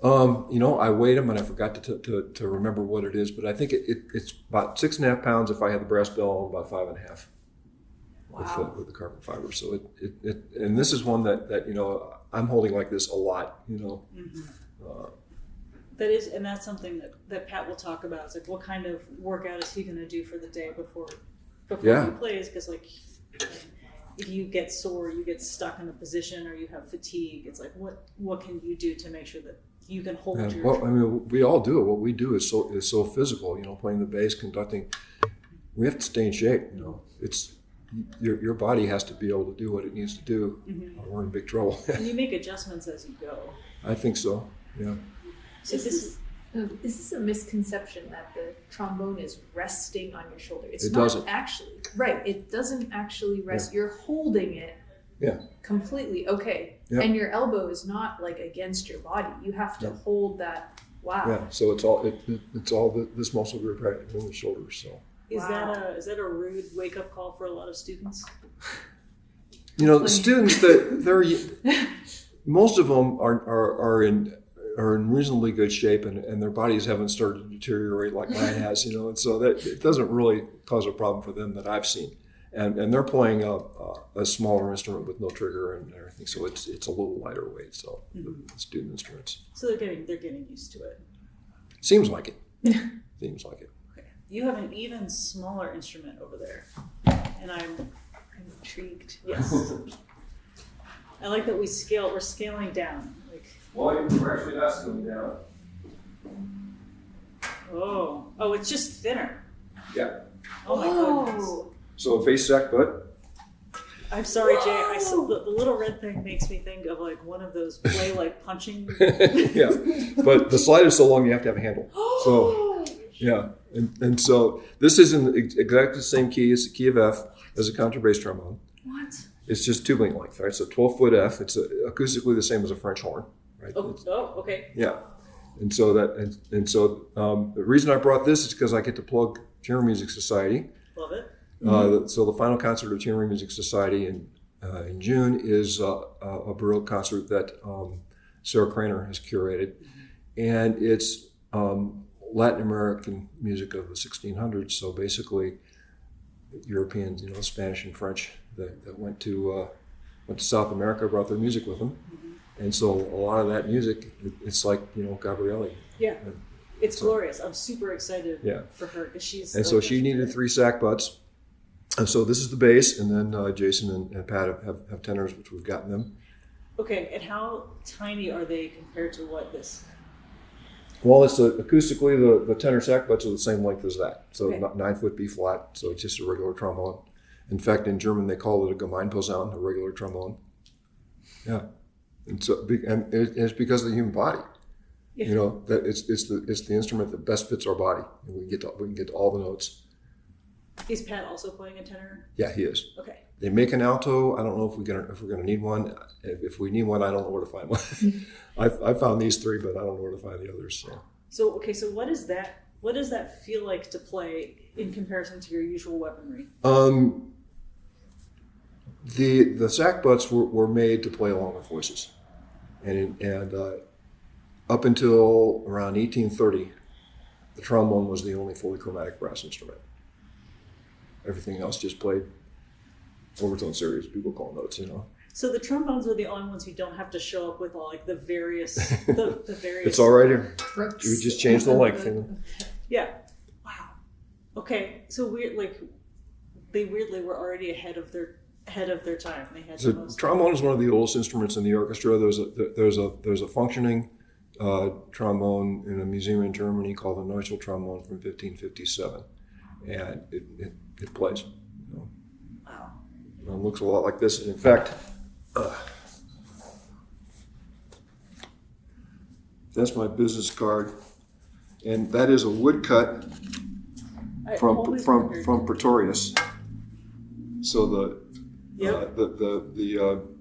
I weighed them and I forgot to remember what it is, but I think it's about 6.5 pounds if I had the brass bell, and about 5.5 with the carbon fiber. So and this is one that I'm holding like this a lot. That is, and that's something that Pat will talk about. It's like, what kind of workout is he going to do for the day before he plays? Because if you get sore, you get stuck in a position, or you have fatigue, it's like, what can you do to make sure that you can hold your... Well, I mean, we all do it. What we do is so physical. Playing the bass, conducting. We have to stay in shape. It's your body has to be able to do what it needs to do, or we're in big trouble. And you make adjustments as you go. I think so. Yeah. So is this a misconception that the trombone is resting on your shoulder? It doesn't actually. Right. It doesn't actually rest. Yeah. You're holding it. Yeah. Completely. Okay. Yep. And your elbow is not like against your body. You have to hold that. Wow. Yeah. So it's all this muscle group right in the shoulders. So. Is that a rude wake up call for a lot of students? The students most of them are in reasonably good shape, and their bodies haven't started to deteriorate like mine has, and so that it doesn't really cause a problem for them that I've seen. and they're playing a smaller instrument with no trigger and everything, so it's a little lighter weight. So the student instruments. So they're getting used to it. Seems like it. Seems like it. Okay. You have an even smaller instrument over there, and I'm intrigued. Yes. I like that we're scaling down. Like, Well, we're actually not scaling down. oh, it's just thinner. Yeah. Oh my goodness. So bass sack butt. I'm sorry, Jay. The little red thing makes me think of like one of those play like punching. Yeah, but the slide is so long you have to have a handle. So yeah, and so this is in exactly the same key. It's the key of F as a contrabass trombone. What? It's just tubing length, right? So 12-foot F. It's acoustically the same as a French horn, right? Okay. Yeah, and so the reason I brought this is because I get to plug Chamber Music Society. Love it. So the final concert of Chamber Music Society in June is a Baroque concert that Sarah Craner has curated, and it's Latin American music of the 1600s. So basically, Europeans, Spanish and French that went to South America brought their music with them, and so a lot of that music, it's like Gabrielli. Yeah. It's glorious. I'm super excited for her because she's. And so she needed 3 sack butts. And so this is the bass, and then Jason and Pat have tenors, which we've gotten them. Okay, and how tiny are they compared to what this? Well, it's acoustically, the tenor sack butts are the same length as that. So Okay. 9-foot B flat, so it's just a regular trombone. In fact, in German, they call it a Gemeinposaune, a regular trombone. Yeah. And so, and it's because of the human body. Yeah. That it's the instrument that best fits our body. And we can get to all the notes. Is Pat also playing a tenor? Yeah, he is. Okay. They make an alto. I don't know if we're gonna need one. If we need one, I don't know where to find one. I found these 3, but I don't know where to find the others. So what is that? What does that feel like to play in comparison to your usual weaponry? The sack butts were made to play along with voices, and up until around 1830, the trombone was the only fully chromatic brass instrument. Everything else just played overtone series, bugle call notes, So the trombones are the only ones who don't have to show up with all like the various the various. It's all right here. We just changed the length. Yeah. Wow. Okay. So they weirdly were already ahead of their time. They had So the most. trombone is one of the oldest instruments in the orchestra. There's a functioning trombone in a museum in Germany called the Neusel trombone from 1557, and it plays. Wow. It looks a lot like this. In fact, that's my business card, and that is a woodcut from Pretorius. So the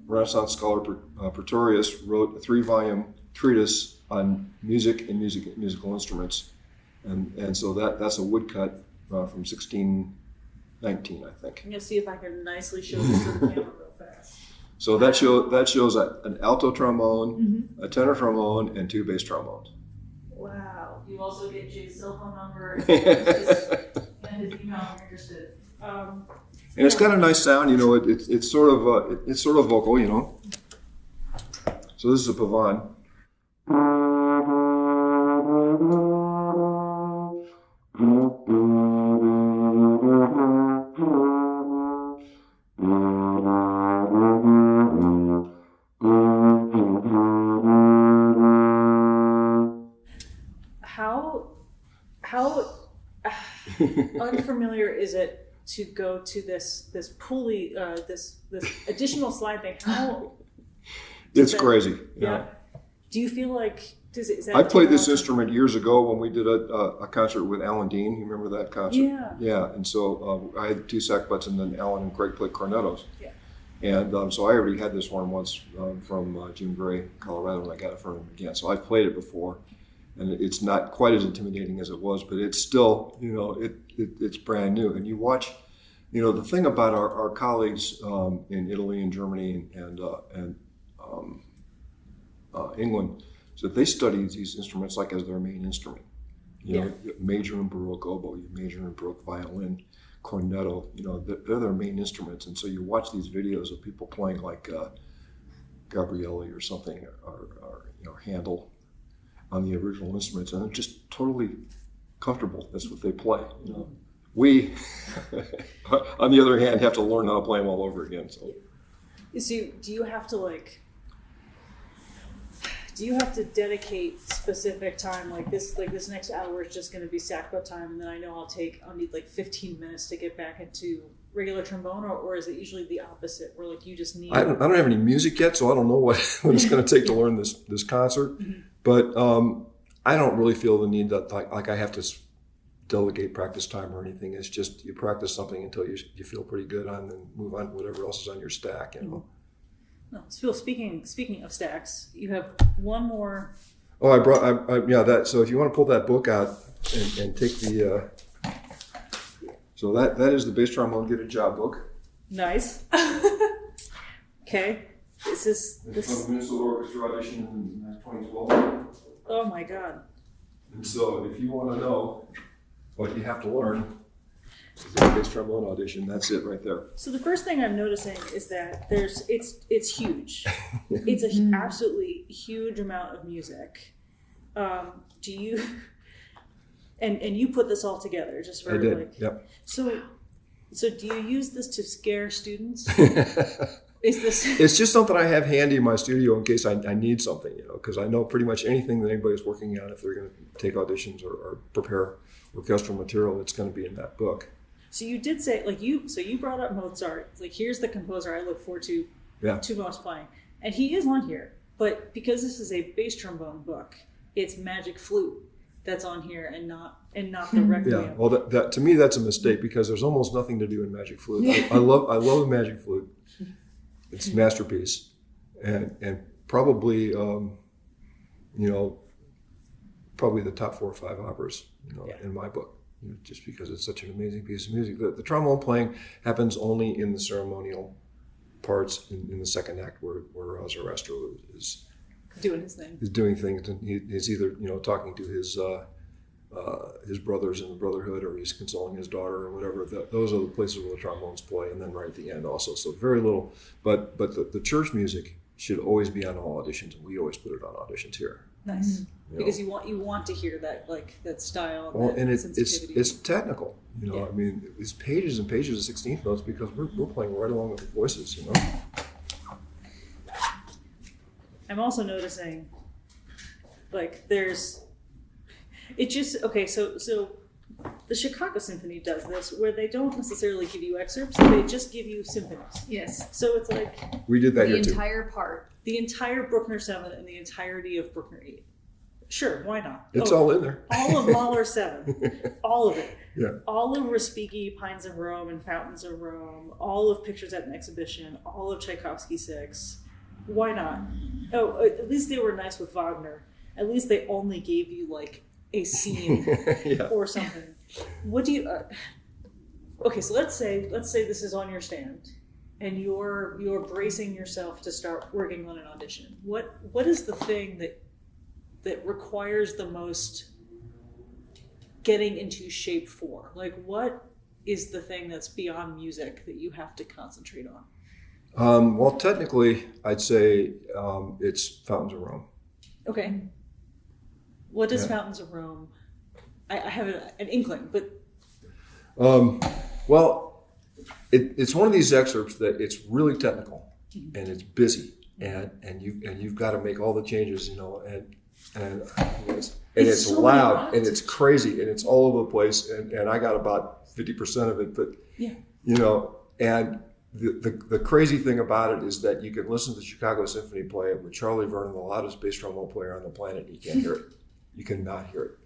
Renaissance scholar Pretorius wrote a 3-volume treatise on music and musical instruments, and so that's a woodcut from 1619, I think. I'm gonna see if I can nicely show this to the camera real fast. So that shows an alto trombone, a tenor trombone, and 2 bass trombones. Wow. You also get Jay's cell phone number and his email if you're interested. And it's got a nice sound, it's sort of vocal, So this is a pavane. How unfamiliar is it to go to this pulley, this additional slide thing? It's crazy. Yeah. Do you feel like is that? I played this instrument years ago when we did a concert with Alan Dean. You remember that concert? Yeah. Yeah. And so I had 2 sack butts, and then Alan and Craig played cornetos. Yeah. And so I already had this horn once from Jim Gray, Colorado, and I got it from him again. So I've played it before, and it's not quite as intimidating as it was, but it's still, it's brand new. And you watch, the thing about our colleagues in Italy and Germany and England is that they study these instruments like as their main instrument. You know, major and baroque oboe, your major and baroque violin, cornetto. You know, they're their main instruments, and so you watch these videos of people playing like Gabrielli or something, or you know, Handel on the original instruments, and they're just totally comfortable. That's what they play. You know, we, on the other hand, have to learn how to play them all over again. So, do you have to do you have to dedicate specific time like this next hour is just going to be Sacco time, and then I know I'll need like 15 minutes to get back into regular trombone, or is it usually the opposite where like you just need? I don't have any music yet, so I don't know what it's going to take to learn this concert. Mm-hmm. But I don't really feel the need that like I have to delegate practice time or anything. It's just you practice something until you feel pretty good on, and move on to whatever else is on your stack. You know. Mm-hmm. No, so speaking of stacks, you have one more. Oh, that. So if you want to pull that book out and take the. So that is the bass trombone get a job book. Nice. Okay. This from the Minnesota Orchestra audition in 2012. Oh my God. And so if you want to know what you have to learn, is the bass trombone audition. That's it right there. So the first thing I'm noticing is that it's huge. It's an absolutely huge amount of music. Do you and you put this all together just for I did. like Yep. So do you use this to scare students? Is this? It's just something I have handy in my studio in case I need something, you know, because I know pretty much anything that anybody's working on, if they're going to take auditions or prepare orchestral material, it's going to be in that book. So you did say you brought up Mozart. It's like, here's the composer I look forward to most playing, and he is on here. But because this is a bass trombone book, it's Magic Flute that's on here, and not the Requiem. Yeah, well, that to me that's a mistake because there's almost nothing to do in Magic Flute. I love the Magic Flute. It's a masterpiece, and probably probably the top 4 or 5 operas in my book. Just because it's such an amazing piece of music. The trombone playing happens only in the ceremonial parts in the second act where Zoroastro is doing his thing. He's doing things, and he's either talking to his brothers in the Brotherhood, or he's consoling his daughter, or whatever. Those are the places where the trombones play, and then right at the end also. So very little, but the church music should always be on all auditions, and we always put it on auditions here. Nice. Because you want to hear that, like, that style. Well, that and sensitivity. it's technical, I mean, it's pages and pages of 16th notes because we're playing right along with the voices, I'm also noticing, like, so the Chicago Symphony does this, where they don't necessarily give you excerpts, they just give you symphonies. Yes. So it's like we did that the here too. entire part. The entire Bruckner 7 and the entirety of Bruckner 8. Sure, why not? It's all in there. All of Mahler 7. All of it. Yeah. All of Respighi, Pines of Rome and Fountains of Rome. All of Pictures at an Exhibition. All of Tchaikovsky 6. Why not? Oh, at least they were nice with Wagner. At least they only gave you, like, a scene or something. What do you... okay, so let's say this is on your stand, and you're bracing yourself to start working on an audition. What is the thing that requires the most getting into shape for? Like, what is the thing that's beyond music that you have to concentrate on? Well, technically, I'd say it's Fountains of Rome. Okay. What is Fountains of Rome? I have an inkling, but... Well, it's one of these excerpts that it's really technical, and it's busy, and you've got to make all the changes, and it's so loud, and it's crazy, and it's all over the place, and I got about 50% of it, but and the crazy thing about it is that you can listen to the Chicago Symphony play it with Charlie Vernon, the loudest bass trombone player on the planet, and you can't hear it. You cannot hear it.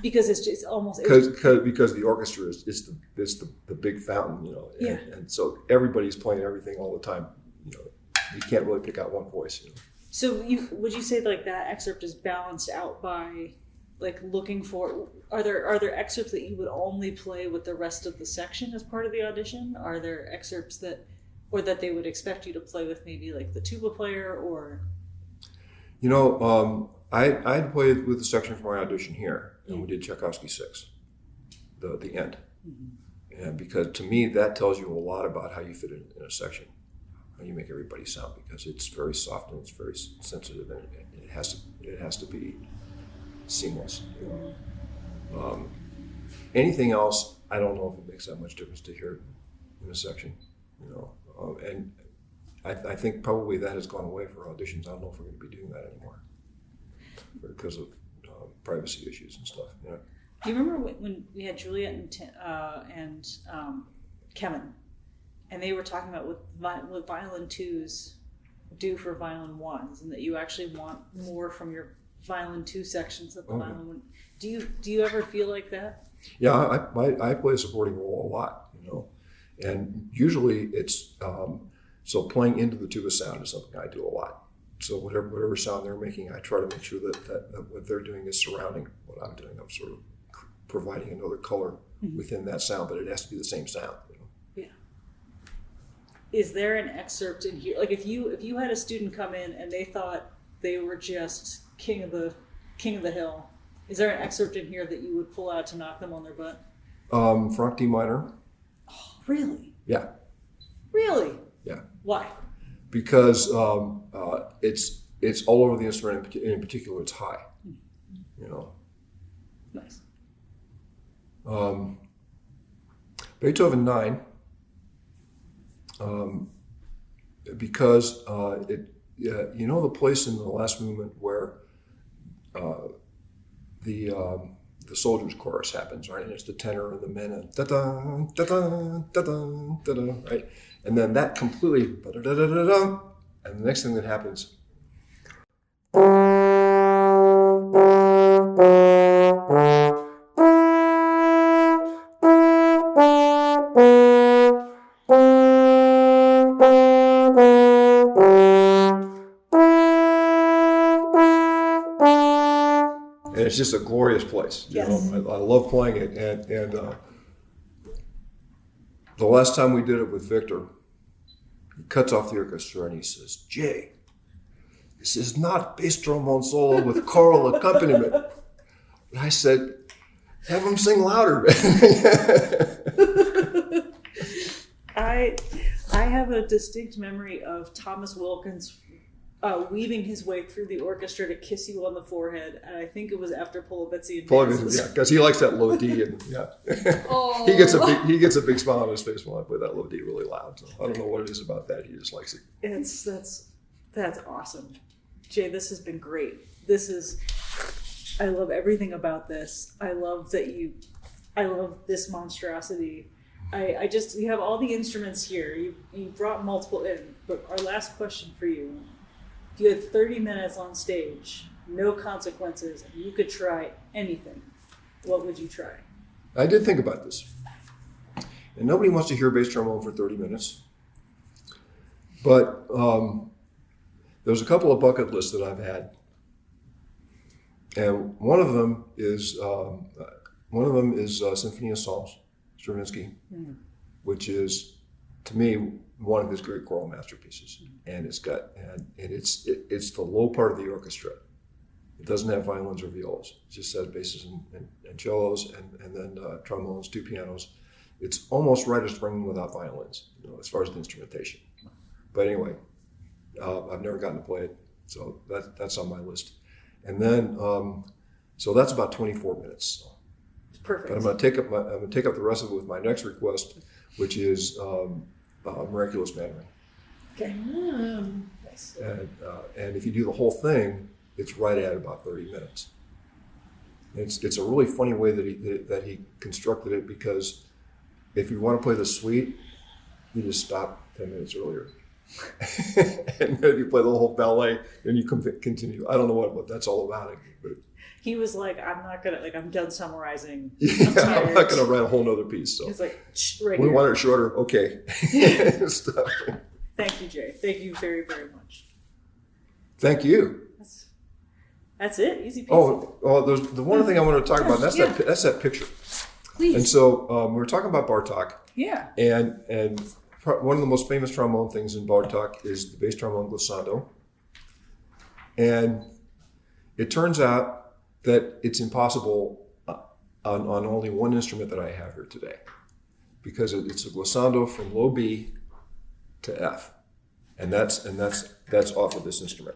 Because it's just almost... Because the orchestra is the big fountain, and so everybody's playing everything all the time. You can't really pick out one voice. So would you say like that excerpt is balanced out by like looking for... Are there excerpts that you would only play with the rest of the section as part of the audition? Are there excerpts that they would expect you to play with maybe like the tuba player or... I had to play with the section for my audition here, and we did Tchaikovsky 6, the end. Mm-hmm. And because to me, that tells you a lot about how you fit in a section, how you make everybody sound, because it's very soft and it's very sensitive, and it has to be seamless. You know? Anything else, I don't know if it makes that much difference to hear it in a section, you know. And I think probably that has gone away for auditions. I don't know if we're going to be doing that anymore because of privacy issues and stuff. You know? Do you remember when we had Juliet and Kevin, and they were talking about what violin twos do for violin ones, and that you actually want more from your violin two sections of the violin one. Do you ever feel like that? Yeah, I play a supporting role a lot, you know, and usually it's so playing into the tuba sound is something I do a lot. So whatever sound they're making, I try to make sure that what they're doing is surrounding what I'm doing. I'm sort of providing another color within that sound, but it has to be the same sound. You know? Yeah. Is there an excerpt in here? Like if you had a student come in and they thought they were just king of the hill, is there an excerpt in here that you would pull out to knock them on their butt? Franck D minor. Oh, really? Yeah. Really? Yeah. Why? Because it's all over the instrument. In particular, it's high. You know. Nice. Beethoven 9. Because you know the place in the last movement where the soldiers chorus happens, right? And it's the tenor and the men and da da da da da da da, right? And then that completely da da da da da, and the next thing that happens. And it's just a glorious place. You know? I love playing it. And the last time we did it with Victor, he cuts off the orchestra and he says, "Jay, this is not bass trombone solo with choral accompaniment." And I said, "Have him sing louder." I have a distinct memory of Thomas Wilkins weaving his way through the orchestra to kiss you on the forehead, and I think it was after Polovetsy advances. Yeah, because he likes that low D, and yeah, Oh. he gets a big smile on his face when I play that low D really loud. So I don't know what it is about that. He just likes it. That's awesome, Jay. This has been great. I love everything about this. I love this monstrosity. You have all the instruments here. You brought multiple in, but our last question for you. If you had 30 minutes on stage, no consequences, and you could try anything, what would you try? I did think about this. And nobody wants to hear bass trombone for 30 minutes. But there's a couple of bucket lists that I've had. And one of them is Symphony of Psalms, Stravinsky, which is, to me, one of his great choral masterpieces. And it's the low part of the orchestra. It doesn't have violins or violas. It just has basses and cellos and then trombones, two pianos. It's almost right as Spring without violins, you know, as far as the instrumentation. But anyway, I've never gotten to play it, so that's on my list. And then, so that's about 24 minutes. So. Perfect. But I'm going to take up the rest of it with my next request, which is Miraculous Mandarin. Okay. Nice. And if you do the whole thing, it's right at about 30 minutes. It's a really funny way that he constructed it, because if you want to play the suite, you just stop 10 minutes earlier. And then you play the whole ballet, then you continue. I don't know what that's all about. But He was like, I'm done summarizing. yeah, I'm not going to write a whole nother piece. So He's like, right we here. want it shorter. Okay. Thank you, Jay. Thank you very, very much. Thank you. That's it. Easy peasy. Oh, there's the one thing I want to talk about. That's that picture. Please. And so we were talking about Bartok. Yeah. And one of the most famous trombone things in Bartok is the bass trombone glissando. And it turns out that it's impossible on only one instrument that I have here today, because it's a glissando from low B to F, and that's off of this instrument.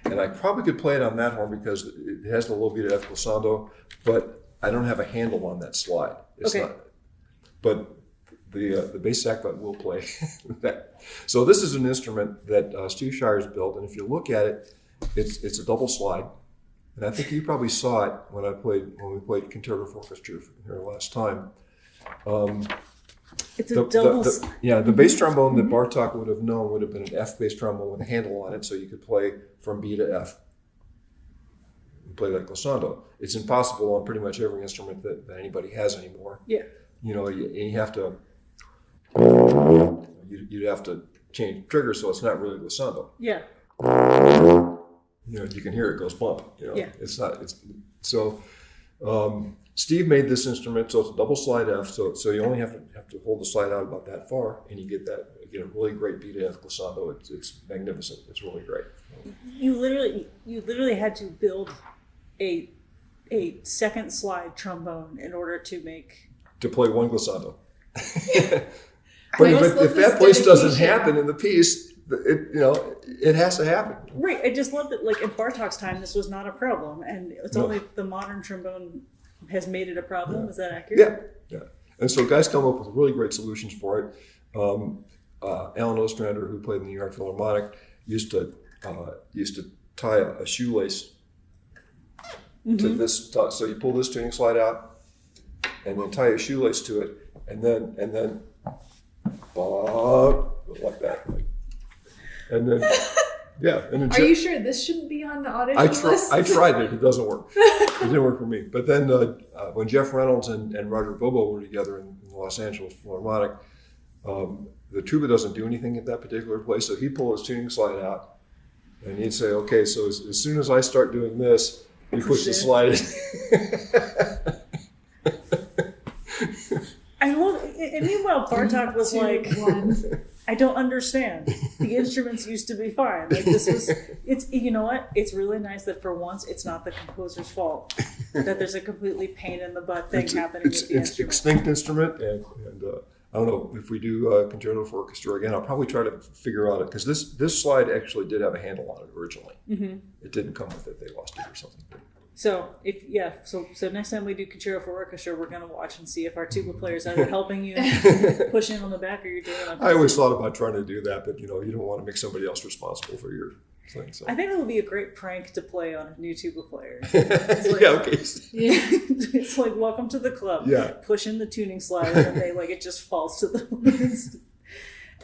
And I probably could play it on that horn because it has the low B to F glissando, but I don't have a handle on that slide. It's Okay. not, but the bass saxophone will play that. So this is an instrument that Steve Shires built, and if you look at it, it's a double slide. And I think you probably saw it when we played Concerto for Orchestra here last time. It's a double. The bass trombone that Bartok would have known would have been an F bass trombone with a handle on it, so you could play from B to F and play that glissando. It's impossible on pretty much every instrument that anybody has anymore. Yeah. You know, you have to. You'd have to change trigger, so it's not really glissando. Yeah. You know, you can hear it goes bump. You know, Yeah. it's not. It's so. Steve made this instrument, so it's a double slide F. So you only have to hold the slide out about that far, and you get a really great B to F glissando. It's magnificent. It's really great. You literally had to build a second slide trombone in order to play one glissando. I But just love if this that place doesn't dedication. happen in the piece, it has to happen. Right. I just love that. Like in Bartok's time, this was not a problem, and it's No. only the modern trombone has made it a problem. Yeah. Is that accurate? Yeah. And so guys come up with really great solutions for it. Alan Ostrander, who played in the New York Philharmonic, used to tie a shoelace to this. So you pull this tuning slide out, and then tie a shoelace to it, and then like that, and then and then Are you sure this shouldn't be on the audition list? I tried it. It doesn't work. It didn't work for me. But then when Jeff Reynolds and Roger Bobo were together in the Los Angeles Philharmonic, the tuba doesn't do anything at that particular place. So he'd pull his tuning slide out, and he'd say, "Okay, so as soon as I start doing this, you push the slide in." I love. And meanwhile, Bartok was like, I don't understand. The instruments used to be fine. Like this was. It's you know what? It's really nice that for once it's not the composer's fault that there's a completely pain in the butt thing happening with the It's instrument. extinct instrument, and I don't know if we do Concerto for Orchestra again. I'll probably try to figure out it because this slide actually did have a handle on it originally. Mm-hmm. It didn't come with it; they lost it or something. So so next time we do Concerto for Orchestra, we're gonna watch and see if our tuba players are either helping you push in on the back or you're doing it. I always thought about trying to do that, but you don't want to make somebody else responsible for your thing. So. I think it would be a great prank to play on a new tuba player. Okay. Yeah. It's like welcome to the club. Yeah. Push in the tuning slide and they it just falls to the floor.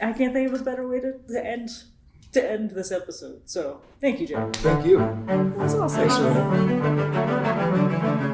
I can't think of a better way to end this episode. So thank you, Jeff. Thank you. That's awesome. Thanks, Serena.